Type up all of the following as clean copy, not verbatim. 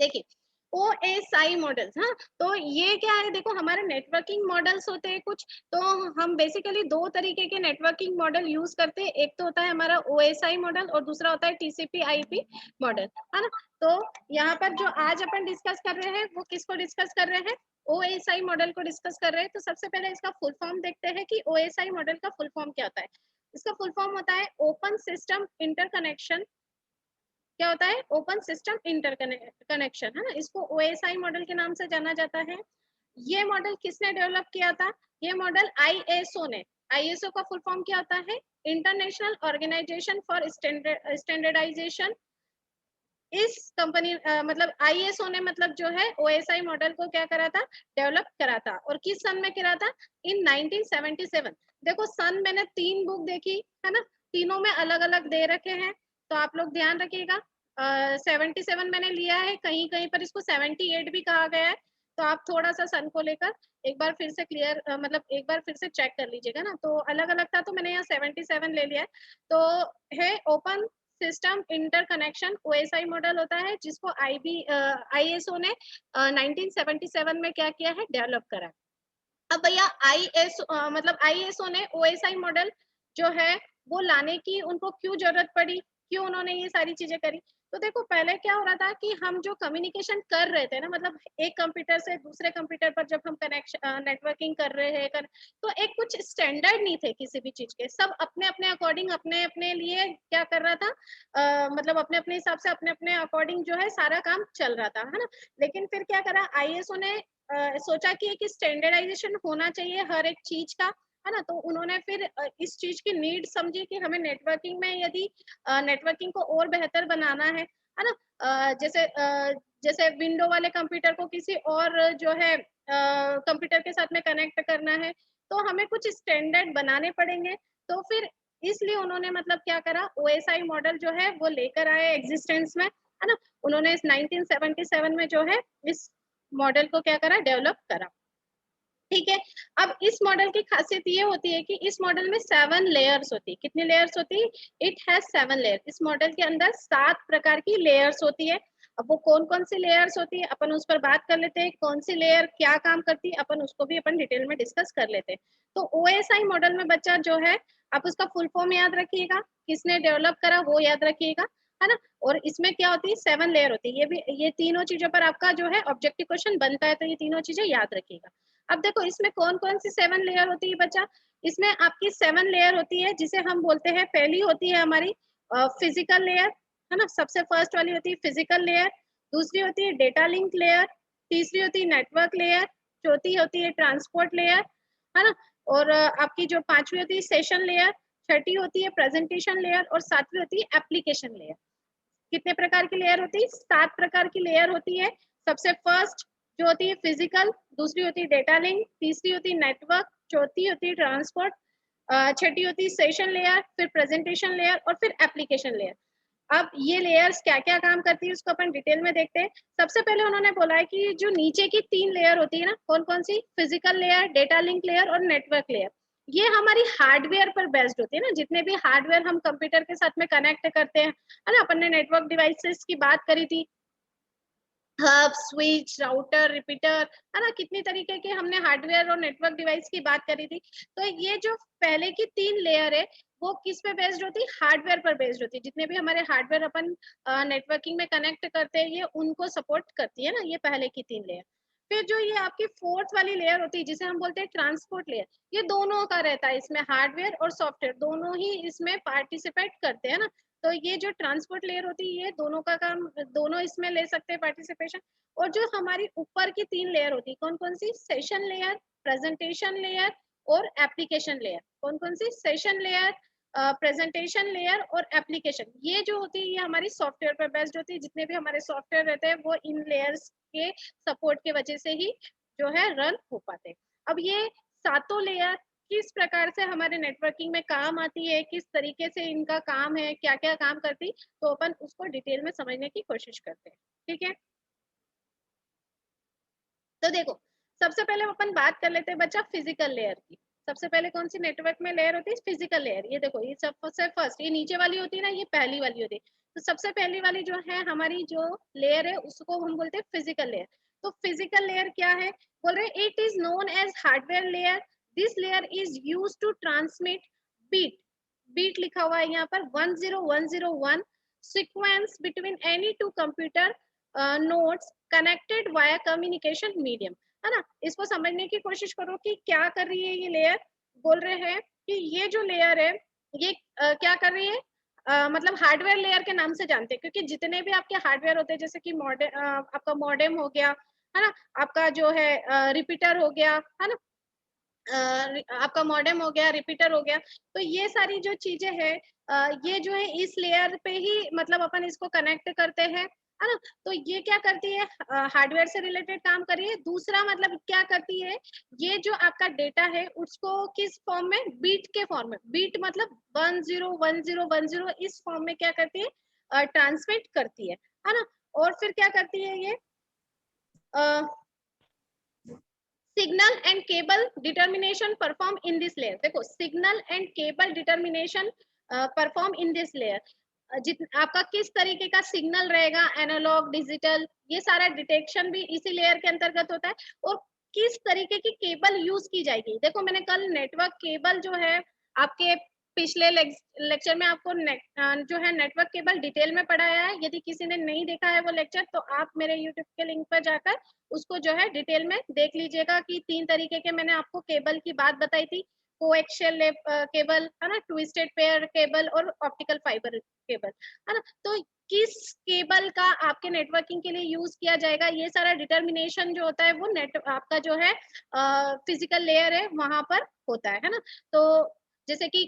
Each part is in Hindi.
देखिए ओएसआई मॉडल्स, हाँ, तो ये क्या है, देखो हमारे नेटवर्किंग मॉडल्स होते हैं कुछ, तो हम बेसिकली दो तरीके के नेटवर्किंग मॉडल यूज करते हैं। एक तो होता है हमारा ओएसआई मॉडल और दूसरा होता है टीसीपी आईपी मॉडल, है ना। तो यहाँ पर जो आज अपन डिस्कस कर रहे हैं वो किसको डिस्कस कर रहे हैं, ओएसआई मॉडल को डिस्कस कर रहे हैं। तो सबसे पहले इसका फुल फॉर्म देखते हैं कि ओएसआई मॉडल का फुल फॉर्म क्या होता है। इसका फुल फॉर्म होता है ओपन सिस्टम इंटरकनेक्शन, क्या होता है, ओपन सिस्टम इंटर कनेक्शन, है ना। इसको ओएसआई मॉडल के नाम से जाना जाता है। ये मॉडल किसने डेवलप किया था, ये मॉडल आईएसओ ने। आईएसओ का फुल फॉर्म क्या होता है, इंटरनेशनल ऑर्गेनाइजेशन फॉर स्टैंडर्डाइजेशन। इस कंपनी मतलब आईएसओ ने मतलब जो है ओएसआई मॉडल को क्या करा था, डेवलप करा था। और किस सन में करा था, इन 1977। देखो सन मैंने तीन बुक देखी, है ना, तीनों में अलग अलग दे रखे हैं, तो आप लोग ध्यान रखिएगा। 77 मैंने लिया है, कहीं कहीं पर इसको 78 भी कहा गया है। तो आप थोड़ा सा सन को लेकर एक बार फिर से क्लियर मतलब एक बार फिर से चेक कर लीजिएगा ना, तो अलग अलग था तो मैंने यहाँ 77 ले लिया है। तो है open system interconnection OSI model होता है, जिसको आईएसओ ने 1977 में क्या किया है, डेवलप करा। अब भैया मतलब आईएसओ ने ओएसआई मॉडल जो है वो लाने की उनको क्यों जरूरत पड़ी, क्यों उन्होंने ये सारी चीजें करी। तो देखो पहले क्या हो रहा था कि हम जो कम्युनिकेशन कर रहे थे ना, मतलब एक कंप्यूटर से दूसरे कंप्यूटर पर जब हम कनेक्शन नेटवर्किंग कर रहे हैं तो एक कुछ स्टैंडर्ड नहीं थे किसी भी चीज के, सब अपने अपने अकॉर्डिंग अपने अपने लिए क्या कर रहा था, मतलब अपने अपने हिसाब से अपने अपने अकॉर्डिंग जो है सारा काम चल रहा था, है ना। लेकिन फिर क्या करा आईएसओ ने, सोचा कि एक स्टैंडर्डाइजेशन होना चाहिए हर एक चीज का, है ना। तो उन्होंने फिर इस चीज की नीड समझी कि हमें नेटवर्किंग में यदि नेटवर्किंग को और बेहतर बनाना है ना। जैसे विंडो वाले कंप्यूटर को किसी और जो है कंप्यूटर के साथ में कनेक्ट करना है, तो हमें कुछ स्टैंडर्ड बनाने पड़ेंगे। तो फिर इसलिए उन्होंने मतलब क्या करा, ओएसआई मॉडल जो है वो लेकर आए एग्जिस्टेंस में, है ना। उन्होंने इस 1977 में जो है इस मॉडल को क्या करा, डेवलप करा। ठीक है। अब इस मॉडल की खासियत ये होती है कि इस मॉडल में 7 लेयर्स होती है। कितनी लेयर्स होती है, इट हैज 7 लेयर। इस मॉडल के अंदर 7 प्रकार की लेयर्स होती है। अब वो कौन कौन सी लेयर्स होती है अपन उस पर बात कर लेते हैं, कौन सी लेयर क्या काम करती है अपन उसको भी अपन डिटेल में डिस्कस कर लेते हैं। तो ओएसआई मॉडल में बच्चा जो है, आप उसका फुल फॉर्म याद रखिएगा, किसने डेवलप करा वो याद रखिएगा, है ना। और इसमें क्या होती है, 7 लेयर होती है। ये भी, ये तीनों चीजों पर आपका जो है ऑब्जेक्टिव क्वेश्चन बनता है, तो ये तीनों चीजें याद रखिएगा। अब देखो इसमें कौन कौन सी 7 लेयर होती है बच्चा, इसमें आपकी 7 लेयर होती है जिसे हम बोलते हैं, पहली होती है हमारी फिजिकल लेयर, है ना, सबसे फर्स्ट वाली होती है फिजिकल लेयर। दूसरी होती है डेटा लिंक लेयर। तीसरी होती है नेटवर्क लेयर। चौथी होती है ट्रांसपोर्ट लेयर, है ना। और आपकी जो पांचवी होती है सेशन लेयर। छठी होती है प्रेजेंटेशन लेयर और सातवीं होती है एप्लीकेशन लेयर। कितने प्रकार की लेयर होती है, 7 प्रकार की लेयर होती है। सबसे फर्स्ट जो होती है फिजिकल, दूसरी होती है डेटा लिंक, तीसरी होती है नेटवर्क, चौथी होती है ट्रांसपोर्ट, छठी होती है सेशन लेयर, फिर प्रेजेंटेशन लेयर और फिर एप्लीकेशन लेयर। अब ये लेयर्स क्या क्या काम करती है उसको अपन डिटेल में देखते हैं। सबसे पहले उन्होंने बोला है कि जो नीचे की 3 लेयर होती है ना, कौन कौन सी, physical layer, data link layer और नेटवर्क लेयर, ये हमारी हार्डवेयर पर बेस्ड होती है ना। जितने भी हार्डवेयर हम कंप्यूटर के साथ में कनेक्ट करते हैं, है ना, अपन ने नेटवर्क डिवाइसेस की बात करी थी, हब, स्विच, राउटर, रिपीटर, है ना, कितनी तरीके के हमने हार्डवेयर और नेटवर्क डिवाइस की बात करी थी। तो ये जो पहले की 3 लेयर है वो किस पे बेस्ड होती है, हार्डवेयर पर बेस्ड होती है। जितने भी हमारे हार्डवेयर अपन नेटवर्किंग में कनेक्ट करते हैं ये उनको सपोर्ट करती है ना, ये पहले की 3 लेयर। फिर जो ये आपकी फोर्थ वाली लेयर होती है जिसे हम बोलते हैं ट्रांसपोर्ट लेयर, ये दोनों का रहता है, इसमें हार्डवेयर और सॉफ्टवेयर दोनों ही इसमें पार्टिसिपेट करते हैं ना। तो ये जो ट्रांसपोर्ट लेयर होती है ये दोनों का काम, दोनों इसमें ले सकते हैं पार्टिसिपेशन। और जो हमारी ऊपर की 3 लेयर होती है कौन कौन सी, सेशन लेयर, प्रेजेंटेशन लेयर और एप्लीकेशन लेयर। कौन कौन सी, सेशन लेयर, प्रेजेंटेशन लेयर और एप्लीकेशन, ये जो होती है ये हमारी सॉफ्टवेयर पर बेस्ड होती है। जितने भी हमारे सॉफ्टवेयर रहते हैं वो इन लेयर्स के सपोर्ट के वजह से ही जो है रन हो पाते हैं। अब ये सातों लेयर किस प्रकार से हमारे नेटवर्किंग में काम आती है, किस तरीके से इनका काम है, क्या क्या काम करती, तो अपन उसको डिटेल में समझने की कोशिश करते हैं। ठीक है। तो देखो सबसे पहले अपन बात कर लेते हैं बच्चा फिजिकल लेयर की। सबसे पहले कौन सी नेटवर्क में लेयर होती है, फिजिकल लेयर। ये देखो ये सबसे फर्स्ट, ये नीचे वाली होती है ना, ये पहली वाली होती है। तो सबसे पहली वाली जो है हमारी जो लेयर है उसको हम बोलते हैं फिजिकल लेयर। तो फिजिकल लेयर क्या है, बोल रहे it is known as hardware layer. This layer is use to transmit bit, bit लिखा हुआ है यहाँ पर 10101 sequence between any two computer nodes connected via communication medium, है ना। इसको समझने की कोशिश करो कि क्या कर रही है ये लेयर। बोल रहे हैं कि ये जो लेयर है ये क्या कर रही है, मतलब हार्डवेयर लेयर के नाम से जानते हैं, क्योंकि जितने भी आपके हार्डवेयर होते हैं जैसे कि मॉडेम, आपका मॉडेम हो गया, है ना, आपका जो है रिपीटर हो गया, है ना, आपका मॉडेम हो गया, रिपीटर हो गया, तो ये सारी जो चीजें हैं ये जो है इस लेयर पे ही मतलब अपन इसको कनेक्ट करते हैं, है ना। तो ये क्या करती है, हार्डवेयर से रिलेटेड काम कर रही है। दूसरा मतलब क्या करती है, ये जो आपका डेटा है उसको किस फॉर्म में, बीट के फॉर्म में, बीट मतलब 101010 इस फॉर्म में क्या करती है, ट्रांसमिट करती है ना। और फिर क्या करती है ये, signal and cable determination perform in this layer. देखो signal and cable determination perform in this layer, आपका किस तरीके का सिग्नल रहेगा, एनालॉग डिजिटल, ये सारा डिटेक्शन भी इसी लेयर के अंतर्गत होता है। और किस तरीके की केबल यूज की जाएगी, देखो मैंने कल नेटवर्क केबल जो है आपके पिछले लेक्चर में आपको जो है नेटवर्क केबल डिटेल में पढ़ाया है। यदि किसी ने नहीं देखा है वो लेक्चर तो आप मेरे यूट्यूब के लिंक पर जाकर उसको जो है डिटेल में देख लीजिएगा कि 3 तरीके के मैंने आपको केबल की बात बताई थी, कोएक्सियल केबल, है ना, ट्विस्टेड पेयर केबल और ऑप्टिकल फाइबर केबल, है ना। तो किस केबल का आपके नेटवर्किंग के लिए यूज किया जाएगा, ये सारा डिटर्मिनेशन जो होता है वो नेट आपका जो है फिजिकल लेयर है वहां पर होता है ना। तो जैसे कि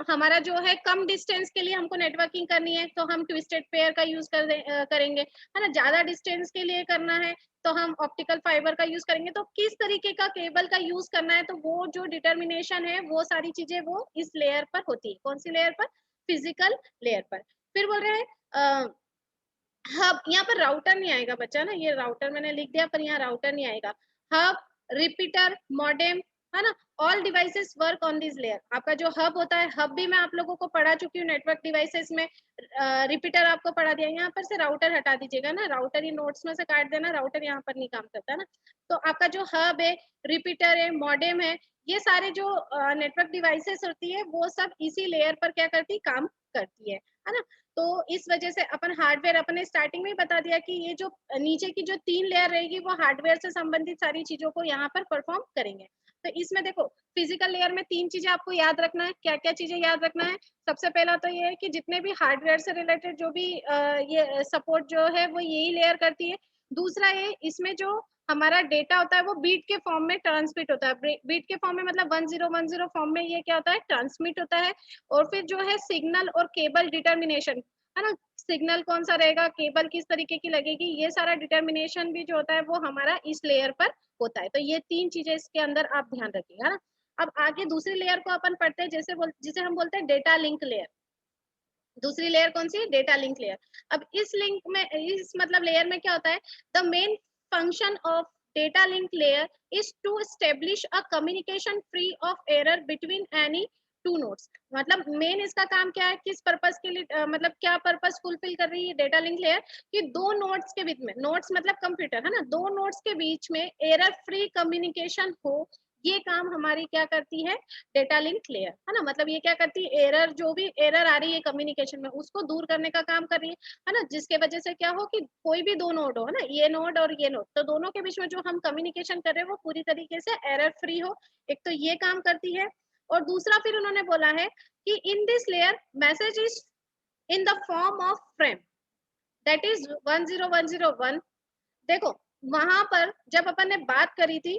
हमारा जो है कम डिस्टेंस के लिए हमको नेटवर्किंग करनी है तो हम ट्विस्टेड पेयर का यूज करेंगे, है ना। ज्यादा डिस्टेंस के लिए करना है तो हम ऑप्टिकल फाइबर का यूज करेंगे। तो किस तरीके का केबल का यूज करना है, तो वो जो डिटर्मिनेशन है वो सारी चीजें वो इस लेयर पर होती है। कौन सी लेयर पर, फिजिकल लेयर पर। फिर बोल रहे हैं हब, यहाँ पर राउटर नहीं आएगा बच्चा ना, ये राउटर मैंने लिख दिया पर यहाँ राउटर नहीं आएगा। हब, रिपीटर, मॉडेम, है ना, all devices work on this layer. आपका जो हब होता है, हब भी मैं आप लोगों को पढ़ा चुकी हूँ नेटवर्क डिवाइसेस में, रिपीटर आपको पढ़ा दिया। यहाँ पर से राउटर हटा दीजिएगा ना, राउटर ही नोट्स में से काट देना, राउटर यहाँ पर नहीं काम करता ना। तो आपका जो हब है, रिपीटर है, मॉडेम है, ये सारे जो नेटवर्क डिवाइसेस होती है वो सब इसी लेयर पर क्या करती, काम करती है ना। तो इस वजह से अपन हार्डवेयर, अपने स्टार्टिंग में ही बता दिया कि ये जो नीचे की जो 3 लेयर रहेगी वो हार्डवेयर से संबंधित सारी चीजों को यहाँ पर परफॉर्म करेंगे। तो इसमें देखो फिजिकल लेयर में 3 चीजें आपको याद रखना है। क्या क्या चीजें याद रखना है, सबसे पहला तो ये है कि जितने भी हार्डवेयर से रिलेटेड जो भी ये सपोर्ट जो है वो यही लेयर करती है। दूसरा है इसमें जो हमारा डेटा होता है वो बीट के फॉर्म में ट्रांसमिट होता है। बीट के फॉर्म में मतलब 1010 फॉर्म में ये क्या होता है, ट्रांसमिट होता है। और फिर जो है सिग्नल और केबल डिटर्मिनेशन, है ना, सिग्नल कौन सा रहेगा, केबल किस तरीके की लगेगी, ये सारा डिटर्मिनेशन भी जो होता है वो हमारा इस लेयर पर होता है। तो ये 3 चीजें इसके अंदर आप ध्यान रखिएगा ना। अब आगे दूसरी लेयर को अपन पढ़ते हैं, जिसे हम बोलते हैं डेटा लिंक लेयर। दूसरी लेयर कौन सी, डेटा लिंक लेयर। अब इस लिंक में, इस मतलब लेयर में क्या होता है, the main function of data link layer is to establish a communication free of error between any two nodes। मतलब मेन इसका काम क्या है, किस पर्पस के लिए, मतलब क्या पर्पस फुलफिल कर रही है डेटा लिंक लेयर, कि दो नोड्स के बीच में, नोड्स मतलब कंप्यूटर, है ना, दो नोड्स के बीच में एरर फ्री कम्युनिकेशन हो, ये काम हमारी क्या करती है, डेटा लिंक लेयर, है ना। मतलब ये क्या करती है, एरर, जो भी एरर आ रही है कम्युनिकेशन में उसको दूर करने का काम कर रही है ना। जिसके वजह से क्या हो कि कोई भी दो नोड हो, है ना, ये नोड और ये नोड, तो दोनों के बीच में जो हम कम्युनिकेशन कर रहे हैं वो पूरी तरीके से एरर फ्री हो। एक तो ये काम करती है। और दूसरा फिर उन्होंने बोला है कि इन this layer message is in the form of frame, that is 10101। देखो वहां पर जब अपन ने बात करी थी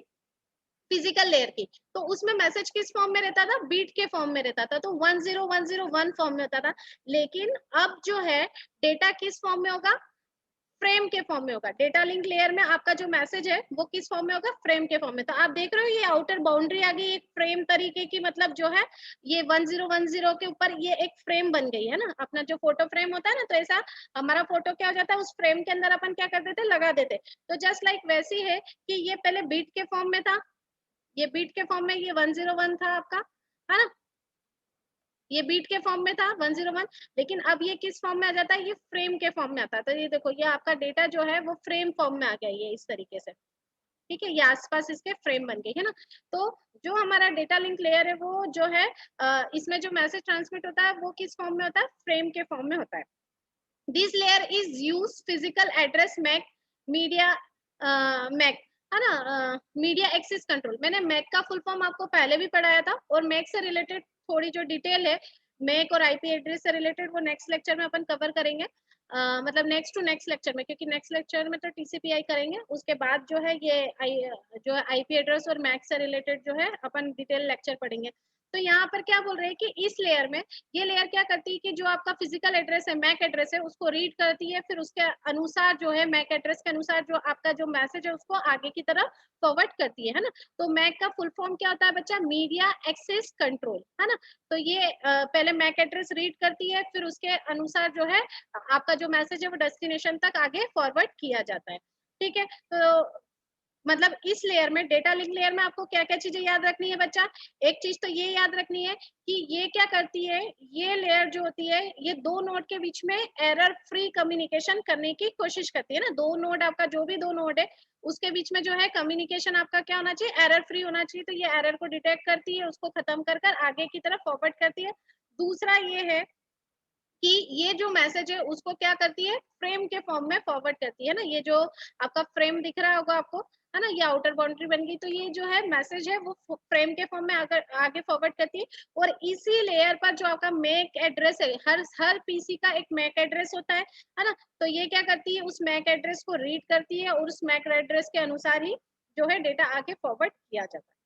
फिजिकल लेयर की, तो उसमें मैसेज किस फॉर्म में रहता था, बीट के फॉर्म में रहता था, तो 10101 फॉर्म में होता था। लेकिन अब जो है डेटा किस फॉर्म में होगा, फ्रेम के फॉर्म में होगा। डेटा लिंक लेयर में आपका जो मैसेज है वो किस फॉर्म में होगा, फ्रेम के फॉर्म में। तो आप देख रहे हो ये आउटर बाउंड्री आ गई एक फ्रेम तरीके की, मतलब जो है ये 1010 के ऊपर ये एक फ्रेम बन गई है ना, अपना जो फोटो फ्रेम होता है ना, तो ऐसा हमारा फोटो क्या हो जाता है, उस फ्रेम के अंदर अपन क्या कर देते, लगा देते। तो जस्ट लाइक वैसी है कि ये पहले बीट के फॉर्म में था, ये बीट के फॉर्म में ये 101 था आपका, है ना। ये बीट के फॉर्म में था 101, लेकिन अब ये किस फॉर्म में आ जाता है, ये फ्रेम के फॉर्म में आता है। तो ये देखो, ये आपका डेटा जो है वो फ्रेम फॉर्म में आ गया, ये इस तरीके से, ठीक है, ये आसपास इसके फ्रेम बन गए, है ना। तो जो हमारा डेटा लिंक लेयर है वो जो है इसमें जो मैसेज ट्रांसमिट होता है वो किस फॉर्म में होता है, फ्रेम के फॉर्म में होता है। This layer is use physical address MAC media MAC, है ना, मीडिया एक्सेस कंट्रोल। मैंने मैक का फुल फॉर्म आपको पहले भी पढ़ाया था, और मैक से रिलेटेड थोड़ी जो डिटेल है मैक और आईपी एड्रेस से रिलेटेड वो नेक्स्ट लेक्चर में अपन कवर करेंगे। मतलब नेक्स्ट टू नेक्स्ट लेक्चर में, क्योंकि नेक्स्ट लेक्चर में तो टीसीपीआई करेंगे, उसके बाद जो है ये जो है आईपी एड्रेस और मैक से रिलेटेड जो है अपन डिटेल लेक्चर पढ़ेंगे। तो यहाँ पर क्या बोल रहे हैं कि इस लेयर में, ये लेयर क्या करती है कि जो आपका फिजिकल एड्रेस है, मैक एड्रेस है, उसको रीड करती है, फिर उसके अनुसार जो है मैक एड्रेस के अनुसार जो आपका जो मैसेज है उसको आगे की तरफ फॉरवर्ड करती है ना। तो मैक का फुल फॉर्म क्या होता है बच्चा, मीडिया एक्सेस कंट्रोल, है ना। तो ये पहले मैक एड्रेस रीड करती है, फिर उसके अनुसार जो है आपका जो मैसेज है वो डेस्टिनेशन तक आगे फॉरवर्ड किया जाता है, ठीक है। तो मतलब इस लेयर में, डेटा लिंक लेयर में आपको क्या क्या चीजें याद रखनी है बच्चा। एक चीज तो ये याद रखनी है कि ये क्या करती है, ये लेयर जो होती है ये दो नोड के बीच में एरर फ्री कम्युनिकेशन करने की कोशिश करती है ना। दो नोड, आपका जो भी दो नोड है उसके बीच में जो है कम्युनिकेशन आपका क्या होना चाहिए, एरर फ्री होना चाहिए। तो ये एरर को डिटेक्ट करती है, उसको खत्म कर कर आगे की तरफ फॉरवर्ड करती है। दूसरा ये है कि ये जो मैसेज है उसको क्या करती है, फ्रेम के फॉर्म में फॉरवर्ड करती है ना। ये जो आपका फ्रेम दिख रहा होगा आपको, है ना, ये आउटर बाउंड्री बन गई, तो ये जो है मैसेज है वो फ्रेम के फॉर्म में आकर आगे फॉरवर्ड करती है। और इसी लेयर पर जो आपका मैक एड्रेस है, हर हर पीसी का एक मैक एड्रेस होता है ना। तो ये क्या करती है, उस मैक एड्रेस को रीड करती है और उस मैक एड्रेस के अनुसार ही जो है डेटा आगे फॉरवर्ड किया जाता है।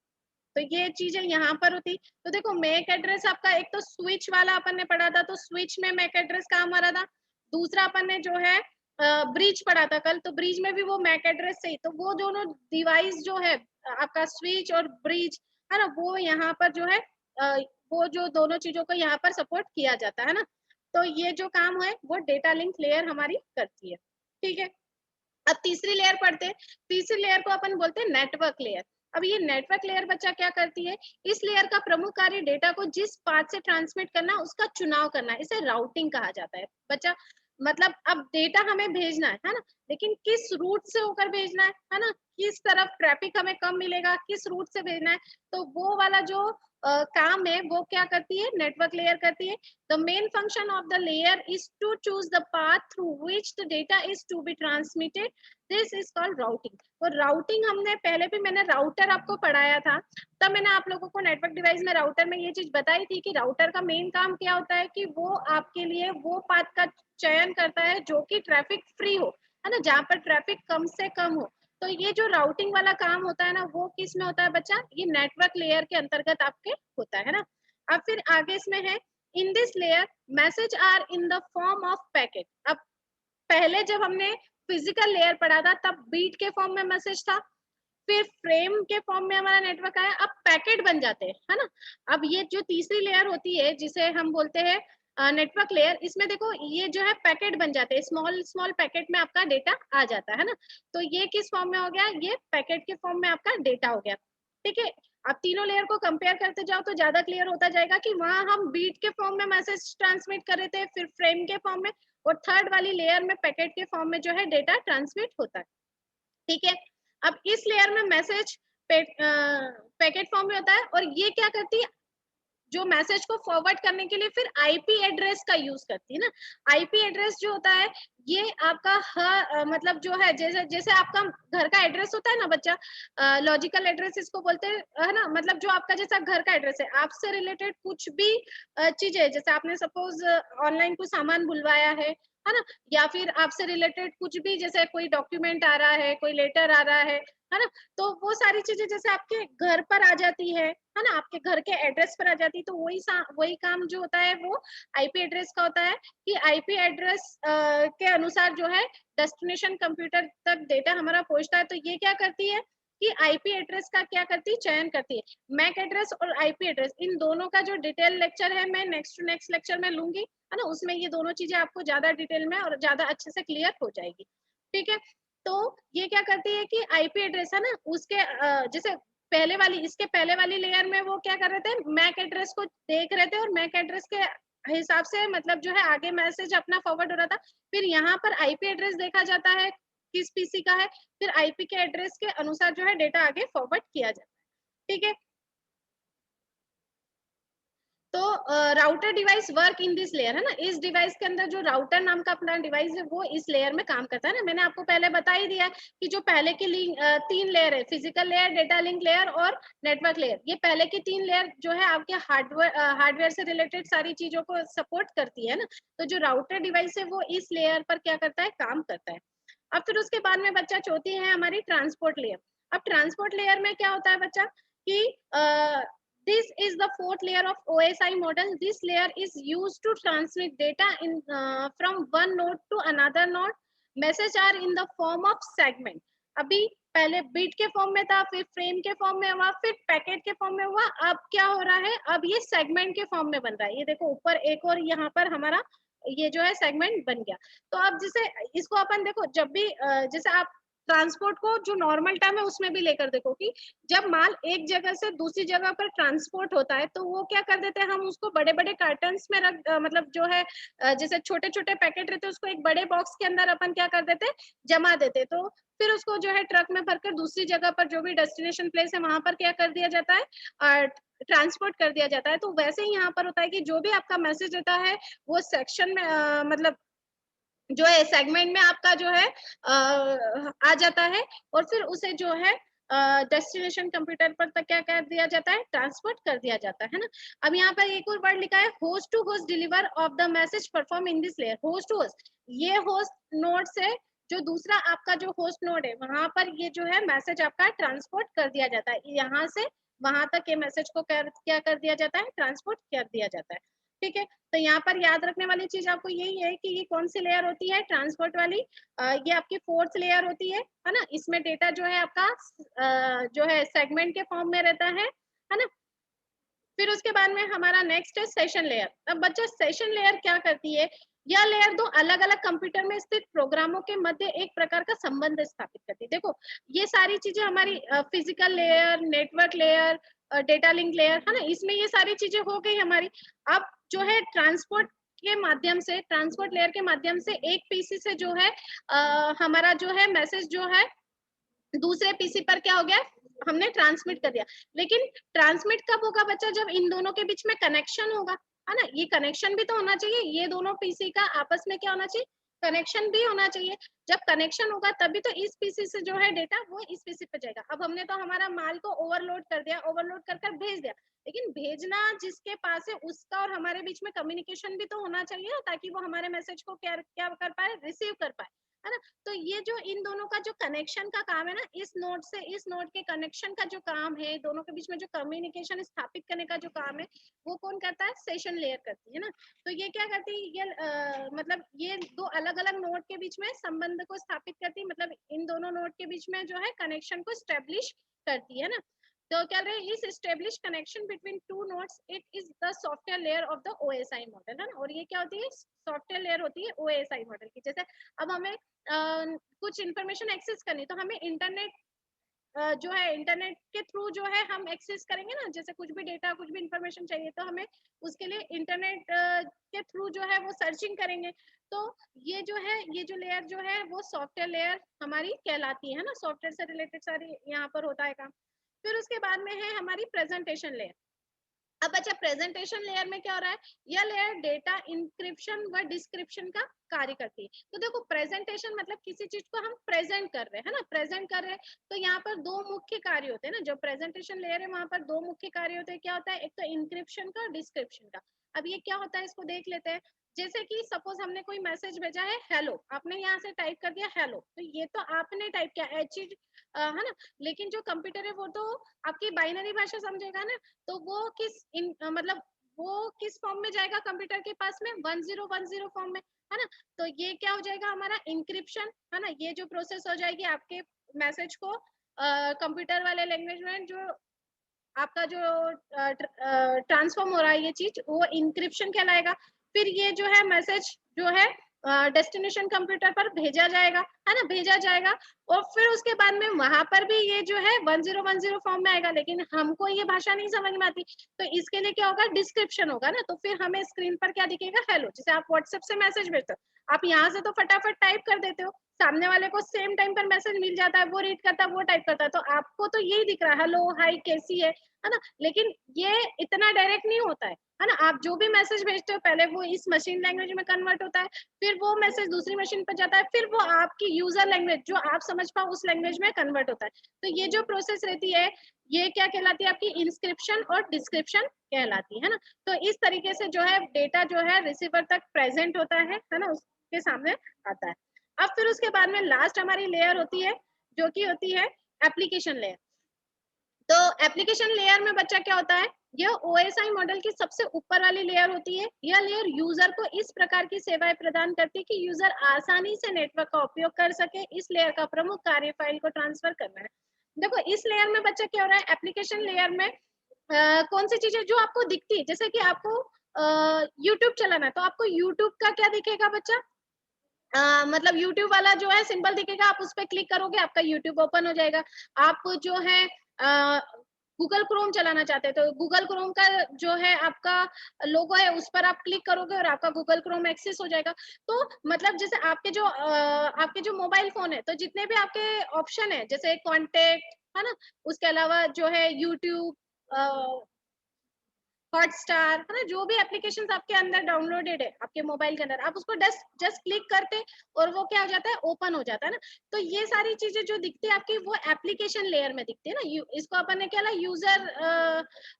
तो ये चीजें यहाँ पर होती। तो देखो मैक एड्रेस आपका, एक तो स्विच वाला अपन ने पढ़ा था, तो स्विच में मैक एड्रेस काम आ रहा था। दूसरा अपन ने जो है ब्रिज पढ़ा था कल, तो ब्रिज में भी वो मैक एड्रेस से ही, तो वो दोनों डिवाइस जो है आपका स्विच और ब्रिज, है ना, वो यहाँ पर जो है वो जो दोनों चीजों को यहाँ पर सपोर्ट किया जाता है ना। तो ये जो काम है वो डेटा लिंक लेयर हमारी करती है, ठीक है। अब तीसरी लेयर पढ़ते हैं। तीसरी लेयर को अपन बोलते हैं नेटवर्क लेयर। अब ये नेटवर्क लेयर बच्चा क्या करती है, इस लेयर का प्रमुख कार्य डेटा को जिस पाथ से ट्रांसमिट करना उसका चुनाव करना, इसे राउटिंग कहा जाता है बच्चा। मतलब अब डेटा हमें भेजना है ना, लेकिन किस रूट से होकर भेजना है ना, किस तरफ ट्रैफिक हमें कम मिलेगा, किस रूट से भेजना है, तो वो वाला जो काम है वो क्या करती है, नेटवर्क लेयर करती है। The main function of the layer is to choose the path through which the data is to be transmitted, this is called routing. तो राउटिंग हमने पहले भी, मैंने राउटर आपको पढ़ाया था, तब मैंने आप लोगों को नेटवर्क डिवाइस में राउटर में ये चीज बताई थी कि राउटर का मेन काम क्या होता है कि वो आपके लिए वो पाथ का चयन करता है जो कि ट्रैफिक फ्री हो, है ना, जहाँ पर ट्रैफिक कम से कम हो। तो ये जो राउटिंग वाला काम होता है ना, वो किस में होता है बच्चा, ये नेटवर्क लेयर के अंतर्गत आपके होता है ना। अब फिर आगे इसमें है, in this layer message are in the form of packet. अब पहले जब हमने फिजिकल लेयर पढ़ा था तब बीट के फॉर्म में मैसेज था, फिर फ्रेम के फॉर्म में हमारा नेटवर्क आया, अब पैकेट बन जाते हैं, है ना। अब ये जो तीसरी लेयर होती है जिसे हम बोलते हैं नेटवर्क लेयर, इसमें देखो ये जो है पैकेट बन जाते हैं, स्मॉल स्मॉल पैकेट में आपका डेटा आ जाता है ना। तो ये किस फॉर्म में हो गया, ये पैकेट के फॉर्म में आपका डेटा हो गया, ठीक है। अब तीनों लेयर को कंपेयर करते जाओ तो ज्यादा क्लियर होता जाएगा कि वहां हम बीट के फॉर्म में मैसेज ट्रांसमिट कर रहे थे, फिर फ्रेम के फॉर्म में, और थर्ड वाली लेयर में पैकेट के फॉर्म में जो है डेटा ट्रांसमिट होता है, ठीक है। अब इस लेयर में मैसेज पैकेट फॉर्म में होता है, और ये क्या करती है, जो मैसेज को फॉरवर्ड करने के लिए फिर आईपी एड्रेस का यूज करती है ना। आईपी एड्रेस जो होता है ये आपका मतलब जो है, जैसे जैसे आपका घर का एड्रेस होता है ना बच्चा, लॉजिकल एड्रेस इसको बोलते हैं, है ना। मतलब जो आपका जैसा घर का एड्रेस है, आपसे रिलेटेड कुछ भी चीज है, जैसे आपने सपोज ऑनलाइन कुछ सामान बुलवाया है ना, या फिर आपसे रिलेटेड कुछ भी, जैसे कोई डॉक्यूमेंट आ रहा है, कोई लेटर आ रहा है ना, तो वो सारी चीजें जैसे आपके घर पर आ जाती है ना, आपके घर के एड्रेस पर आ जाती है। तो वही काम जो होता है वो आईपी एड्रेस का होता है कि आईपी एड्रेस के अनुसार जो है डेस्टिनेशन कंप्यूटर तक डेटा हमारा पहुंचता है। तो ये क्या करती है कि आईपी एड्रेस का क्या करती है, चयन करती है। मैक एड्रेस और आईपी एड्रेस, इन दोनों का जो डिटेल लेक्चर है मैं नेक्स्ट टू नेक्स्ट लेक्चर में लूंगी, है ना। उसमें ये दोनों चीजें आपको ज्यादा डिटेल में और ज्यादा अच्छे से क्लियर हो जाएगी, ठीक है। तो ये क्या करती है कि आईपी एड्रेस है ना, उसके जैसे पहले वाली, इसके पहले वाली लेयर में वो क्या कर रहे थे, मैक एड्रेस को देख रहे थे और मैक एड्रेस के हिसाब से मतलब जो है आगे मैसेज अपना फॉरवर्ड हो रहा था। फिर यहाँ पर आईपी एड्रेस देखा जाता है किस पीसी का है, फिर आईपी के एड्रेस के अनुसार जो है डेटा आगे फॉरवर्ड किया जाता है। ठीक है, तो router device work in this layer है ना, इस डिवाइस के अंदर जो राउटर नाम का अपना डिवाइस है वो इस लेयर में काम करता है ना। मैंने आपको पहले बता ही दिया कि जो पहले की तीन लेयर है, physical layer, data link layer और नेटवर्क लेयर, ये पहले की तीन लेयर जो है आपके हार्डवेयर से रिलेटेड सारी चीजों को सपोर्ट करती है ना। तो जो राउटर डिवाइस है वो इस लेयर पर क्या करता है, काम करता है। अब फिर उसके बाद में बच्चा चौथी है हमारी ट्रांसपोर्ट लेयर। अब ट्रांसपोर्ट लेयर में क्या होता है बच्चा कि this is the fourth layer of OSI model. This layer is used to transmit data in from one node to another node. Message are in the form of segment. अभी पहले बिट के फॉर्म में था, फिर फ्रेम के फॉर्म में हुआ, फिर पैकेट के फॉर्म में हुआ, अब क्या हो रहा है, अब ये सेगमेंट के फॉर्म में बन रहा है। ये देखो ऊपर एक और यहाँ पर हमारा ये जो है सेगमेंट बन गया। तो अब जैसे इसको अपन देखो, जब भी जैसे आप ट्रांसपोर्ट को जो नॉर्मल टाइम है उसमें भी लेकर देखो कि जब माल एक जगह से दूसरी जगह पर ट्रांसपोर्ट होता है तो वो क्या कर देते हैं, हम उसको बड़े बड़े कार्टन्स में रख मतलब जो है जैसे छोटे छोटे पैकेट रहते हैं उसको एक बड़े बॉक्स के अंदर अपन क्या कर देते, जमा देते। तो फिर उसको जो है ट्रक में भरकर दूसरी जगह पर जो भी डेस्टिनेशन प्लेस है वहां पर क्या कर दिया जाता है, ट्रांसपोर्ट कर दिया जाता है। तो वैसे ही यहाँ पर होता है कि जो भी आपका मैसेज रहता है वो सेक्शन में मतलब जो है सेगमेंट में आपका जो है आ जाता है और फिर उसे जो है डेस्टिनेशन कंप्यूटर पर तक क्या कर दिया जाता है, ट्रांसफर कर दिया जाता है ना। अब यहाँ पर एक और वर्ड लिखा है host to host deliver of the message perform in this layer. Host to host, ये होस्ट नोड से जो दूसरा आपका जो होस्ट नोड है वहां पर ये जो है मैसेज आपका ट्रांसपोर्ट कर दिया जाता है, यहाँ से वहां तक ये मैसेज को क्या कर दिया जाता है, ट्रांसपोर्ट कर दिया जाता है। ठीक है, तो यहाँ पर याद रखने वाली चीज आपको यही है कि ये कौन सी लेयर होती है, ट्रांसपोर्ट वाली। ये आपकी फोर्थ लेयर होती है ना। इसमें डेटा जो है आपका जो है सेगमेंट के फॉर्म में रहता है ना। फिर उसके बाद में हमारा नेक्स्ट है सेशन लेयर। अब बच्चा सेशन लेयर क्या करती है, यह लेयर दो अलग अलग कंप्यूटर में स्थित प्रोग्रामों के मध्य एक प्रकार का संबंध स्थापित करती है। देखो ये सारी चीजें हमारी physical layer, network layer, data link layer है ना, इसमें ये सारी चीजें हो गई हमारी। अब जो है ट्रांसपोर्ट के माध्यम से, ट्रांसपोर्ट लेयर के माध्यम से एक पीसी से जो है हमारा जो है मैसेज जो है दूसरे पीसी पर क्या हो गया, हमने ट्रांसमिट कर दिया। लेकिन ट्रांसमिट कब होगा बच्चा, जब इन दोनों के बीच में कनेक्शन होगा, है ना। ये कनेक्शन भी तो होना चाहिए, ये दोनों पीसी का आपस में क्या होना चाहिए, कनेक्शन भी होना चाहिए। जब कनेक्शन होगा तभी तो इस पीसी से जो है डेटा वो इस पीसी पे जाएगा। अब हमने तो हमारा माल को ओवरलोड कर दिया, ओवरलोड कर भेज दिया, लेकिन भेजना जिसके पास है उसका और हमारे बीच में कम्युनिकेशन भी तो होना चाहिए ना, ताकि वो हमारे मैसेज को क्या क्या कर पाए, रिसीव कर पाए, है ना। तो ये जो इन दोनों का जो कनेक्शन का काम है ना, इस नोड से इस नोड के कनेक्शन का जो काम है, दोनों के बीच में जो कम्युनिकेशन स्थापित करने का जो काम है वो कौन करता है, सेशन लेयर करती है ना। तो ये क्या करती है, ये मतलब ये दो अलग अलग नोड के बीच में संबंध को स्थापित करती है, मतलब इन दोनों नोड के बीच में जो है कनेक्शन को स्टेब्लिश करती है ना। तो क्या रहे, इस establish connection between two nodes, it is the software layer of the OSI model, है ना। और ये क्या होती है, सॉफ्टवेयर लेयर होती है ओएसआई मॉडल की। जैसे अब हमें कुछ इंफॉर्मेशन एक्सेस करनी, तो हमें इंटरनेट जो है इंटरनेट के थ्रू जो है हम एक्सेस करेंगे ना, जैसे कुछ भी डेटा, कुछ भी इंफॉर्मेशन चाहिए तो हमें उसके लिए इंटरनेट के थ्रू जो है वो सर्चिंग करेंगे। तो ये जो है, ये जो लेयर जो है वो सॉफ्टवेयर लेयर हमारी कहलाती है ना, सॉफ्टवेयर से रिलेटेड सारी यहाँ पर होता है काम। फिर उसके बाद में है हमारी प्रेजेंटेशन लेयर। अब अच्छा, प्रेजेंटेशन लेयर में क्या हो रहा है, यह लेयर डेटा इंक्रिप्शन व डिस्क्रिप्शन का कार्य करती है। तो देखो प्रेजेंटेशन मतलब किसी चीज को हम प्रेजेंट कर रहे हैं ना, प्रेजेंट कर रहे हैं, तो यहाँ पर दो मुख्य कार्य होते हैं ना। जो प्रेजेंटेशन लेयर है वहां पर दो मुख्य कार्य होते हैं, क्या होता है, एक तो इंक्रिप्शन का, डिस्क्रिप्शन का। अब ये क्या होता है इसको देख लेते हैं। जैसे कि सपोज हमने कोई मैसेज भेजा है हेलो, आपने यहाँ से टाइप कर दिया हेलो, तो ये तो आपने टाइप किया है ना। लेकिन जो कंप्यूटर है वो तो आपकी बाइनरी भाषा समझेगा ना, तो वो मतलब वो किस फॉर्म में जाएगा कंप्यूटर के पास में, 1010 फॉर्म में, है ना। तो ये क्या हो जाएगा हमारा इंक्रिप्शन, है ना। ये जो प्रोसेस हो जाएगी आपके मैसेज को कंप्यूटर वाले लैंग्वेज में जो आपका जो ट्रांसफॉर्म हो रहा है ये चीज, वो इंक्रिप्शन कहलाएगा। फिर ये जो है मैसेज जो है डेस्टिनेशन कंप्यूटर पर भेजा जाएगा, है ना, भेजा जाएगा। और फिर उसके बाद में वहां पर भी ये जो है 1010 फॉर्म में आएगा, लेकिन हमको ये भाषा नहीं समझ में आती, तो इसके लिए क्या होगा, डिस्क्रिप्शन होगा ना, तो फिर हमें स्क्रीन पर क्या दिखेगा, हेलो। जैसे आप व्हाट्सएप से मैसेज भेजते हो, आप यहाँ से तो फटाफट टाइप कर देते हो, सामने वाले को सेम टाइम पर मैसेज मिल जाता है, वो रीड करता है, वो टाइप करता है, तो आपको तो यही दिख रहा है, हेलो हाय कैसी है ना। लेकिन ये इतना डायरेक्ट नहीं होता है ना। आप जो भी मैसेज भेजते हो पहले वो इस मशीन लैंग्वेज में कन्वर्ट होता है, फिर वो मैसेज दूसरी मशीन पर जाता है, फिर वो आपकी यूजर लैंग्वेज जो आप समझ पाओ उस लैंग्वेज में कन्वर्ट होता है। तो ये जो प्रोसेस रहती है ये क्या कहलाती है, आपकी इंस्क्रिप्शन और डिस्क्रिप्शन कहलाती है ना। तो इस तरीके से जो है डेटा जो है रिसीवर तक प्रेजेंट होता है ना, उसके सामने आता है। अब फिर उसके बाद में लास्ट हमारी लेयर होती है जो कि होती है एप्लीकेशन लेयर। तो एप्लीकेशन लेयर में बच्चा क्या होता है, यह ओएसआई मॉडल की सबसे ऊपर वाली लेयर होती है। यह लेयर यूजर को इस प्रकार की सेवाएं प्रदान करती है कि यूजर आसानी से नेटवर्क का उपयोग कर सके। इस लेयर का प्रमुख कार्य फाइल को ट्रांसफर करना है। देखो इस लेयर में बच्चा क्या हो रहा है, एप्लीकेशन लेयर में कौन सी चीजें जो आपको दिखती है, जैसे कि आपको यूट्यूब चलाना है तो आपको यूट्यूब का क्या दिखेगा बच्चा, मतलब यूट्यूब वाला जो है सिंबल दिखेगा, आप उस पर क्लिक करोगे आपका यूट्यूब ओपन हो जाएगा। आप जो है गूगल क्रोम चलाना चाहते हैं तो गूगल क्रोम का जो है आपका लोगो है उस पर आप क्लिक करोगे और आपका गूगल क्रोम एक्सेस हो जाएगा। तो मतलब जैसे आपके जो मोबाइल फोन है तो जितने भी आपके ऑप्शन है जैसे कॉन्टेक्ट है ना, उसके अलावा जो है यूट्यूब, हॉटस्टार है ना, जो भी एप्लीकेशंस आपके अंदर डाउनलोडेड है आपके मोबाइल के अंदर, आप उसको जस्ट क्लिक करते और वो क्या हो जाता है, ओपन हो जाता है ना। तो ये सारी चीजें जो दिखती है आपकी वो एप्लीकेशन लेयर में दिखती है ना। इसको अपन ने क्या यूजर,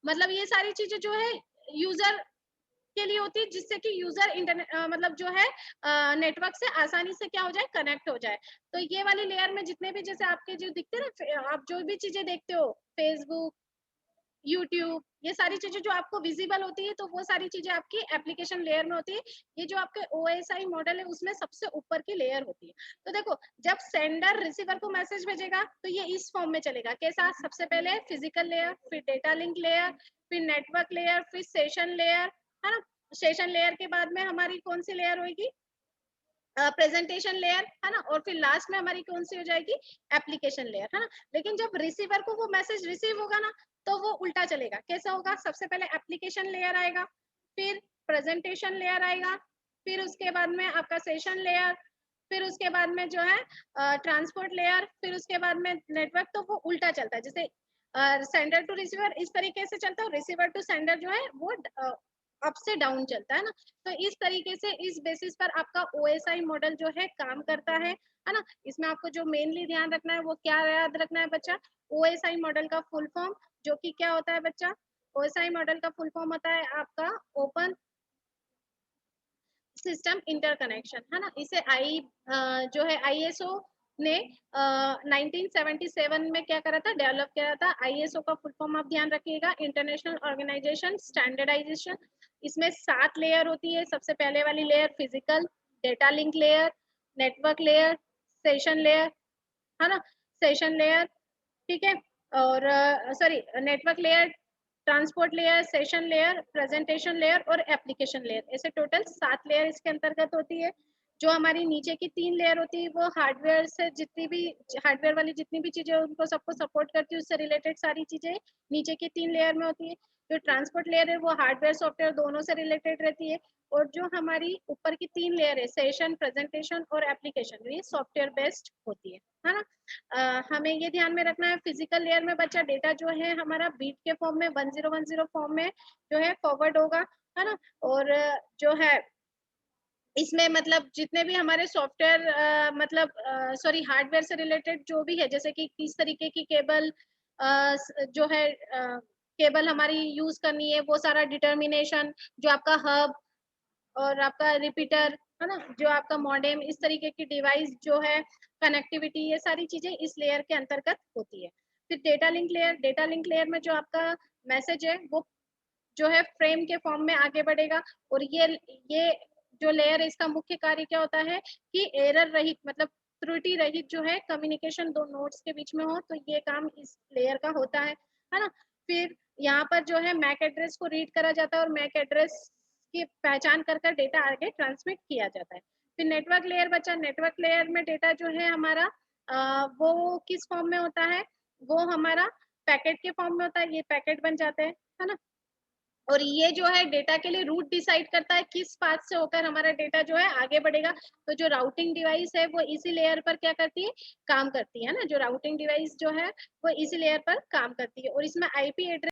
मतलब ये सारी चीजें जो है यूजर के लिए होती है, जिससे कि यूजर इंटरनेट मतलब जो है नेटवर्क से आसानी से क्या हो जाए, कनेक्ट हो जाए। तो ये वाली लेयर में जितने भी जैसे आपके जो दिखते हैं ना, आप जो भी चीजें देखते हो, फेसबुक, यूट्यूब, ये सारी चीजें जो आपको विजिबल होती है तो वो सारी चीजें आपकी एप्लीकेशन लेयर में होती है। ये जो आपके ओएसआई मॉडल है उसमें सबसे ऊपर की लेयर होती है। तो देखो जब सेंडर रिसीवर को मैसेज भेजेगा तो ये इस फॉर्म में चलेगा, कैसा, सबसे पहले फिजिकल लेयर, फिर डेटा लिंक लेयर, फिर नेटवर्क लेयर, फिर सेशन लेयर, है ना। सेशन लेयर के बाद में हमारी कौन सी लेयर होगी, प्रेजेंटेशन लेयर, है ना। और फिर लास्ट में हमारी कौन सी हो जाएगी, एप्लीकेशन लेयर, है ना। लेकिन जब रिसीवर को वो मैसेज रिसीव होगा ना तो वो उल्टा चलेगा, कैसा होगा, सबसे पहले एप्लीकेशन लेयर आएगा, फिर प्रेजेंटेशन लेयर आएगा, फिर उसके बाद में आपका सेशन लेयर, फिर उसके बाद में जो है ट्रांसपोर्ट लेयर, फिर उसके बाद में नेटवर्क। तो वो उल्टा चलता है, जैसे सेंडर टू रिसीवर इस तरीके से चलता है, रिसीवर टू सेंडर जो है वो अप से डाउन चलता है ना। तो इस तरीके से इस बेसिस पर आपका ओएसआई मॉडल जो है काम करता है ना। इसमें आपको जो मेनली ध्यान रखना है वो क्या याद रखना है बच्चा, ओएसआई मॉडल का फुल फॉर्म जो कि क्या होता है बच्चा, ओएसआई मॉडल का फुल फॉर्म होता है आपका ओपन सिस्टम इंटरकनेक्शन, है ना। इसे जो है आईएसओ ने 1977 में क्या करा था, डेवलप किया था। आईएसओ का फुल फॉर्म आप ध्यान रखिएगा, इंटरनेशनल ऑर्गेनाइजेशन स्टैंडर्डाइजेशन। इसमें 7 लेयर होती है। सबसे पहले वाली layer physical, data link layer, network layer, session layer, है ना, सेशन लेयर, ठीक है। और sorry, network layer, transport layer, session layer, presentation layer और एप्लीकेशन लेयर, ऐसे टोटल 7 लेयर इसके अंतर्गत होती है। जो हमारी नीचे की 3 लेयर होती है वो हार्डवेयर से जितनी भी, हार्डवेयर वाली जितनी भी चीजें उनको सबको सपोर्ट करती है, उससे रिलेटेड सारी चीजें नीचे की 3 लेयर में होती है। जो ट्रांसपोर्ट लेयर है वो हार्डवेयर सॉफ्टवेयर दोनों से रिलेटेड रहती है। और जो हमारी ऊपर की 3 लेयर है, सेशन, प्रेजेंटेशन और एप्लीकेशन, ये सॉफ्टवेयर बेस्ड होती है ना। हमें ये ध्यान में रखना है, फिजिकल लेयर में बच्चा डेटा जो है हमारा बीट के फॉर्म में 1010 फॉर्म में जो है फॉरवर्ड होगा, है ना। और जो है इसमें मतलब जितने भी हमारे सॉफ्टवेयर मतलब सॉरी हार्डवेयर से रिलेटेड जो भी है, जैसे कि किस तरीके की केबल जो है केबल हमारी यूज करनी है, वो सारा डिटर्मिनेशन, जो आपका हब और आपका रिपीटर, है ना, जो आपका मॉडेम, इस तरीके की डिवाइस जो है, कनेक्टिविटी, ये सारी चीजें इस लेयर के अंतर्गत होती है। फिर data link layer, data link layer में जो आपका मैसेज है वो जो है फ्रेम के फॉर्म में आगे बढ़ेगा। और ये जो लेयर है इसका मुख्य कार्य क्या होता है कि एरर रहित मतलब त्रुटि रहित जो है कम्युनिकेशन दो नोड्स के बीच में हो, तो ये काम इस लेयर का होता है ना। फिर यहाँ पर जो है मैक एड्रेस को रीड करा जाता है और मैक एड्रेस की पहचान कर डेटा आगे ट्रांसमिट किया जाता है। फिर नेटवर्क लेयर बचा, नेटवर्क लेयर में डेटा जो है हमारा वो किस फॉर्म में होता है, वो हमारा पैकेट के फॉर्म में होता है, ये पैकेट बन जाते हैं, है ना? और ये जो है डेटा के लिए रूट डिसाइड करता है किस पाथ से होकर हमारा डेटा जो है आगे बढ़ेगा। तो जो राउटिंग डिवाइस है वो इसी लेयर पर क्या करती है, काम करती है ना? जो राउटिंग डिवाइस जो है वो इसी लेयर पर काम करती है और इसमें आईपी एड्रेस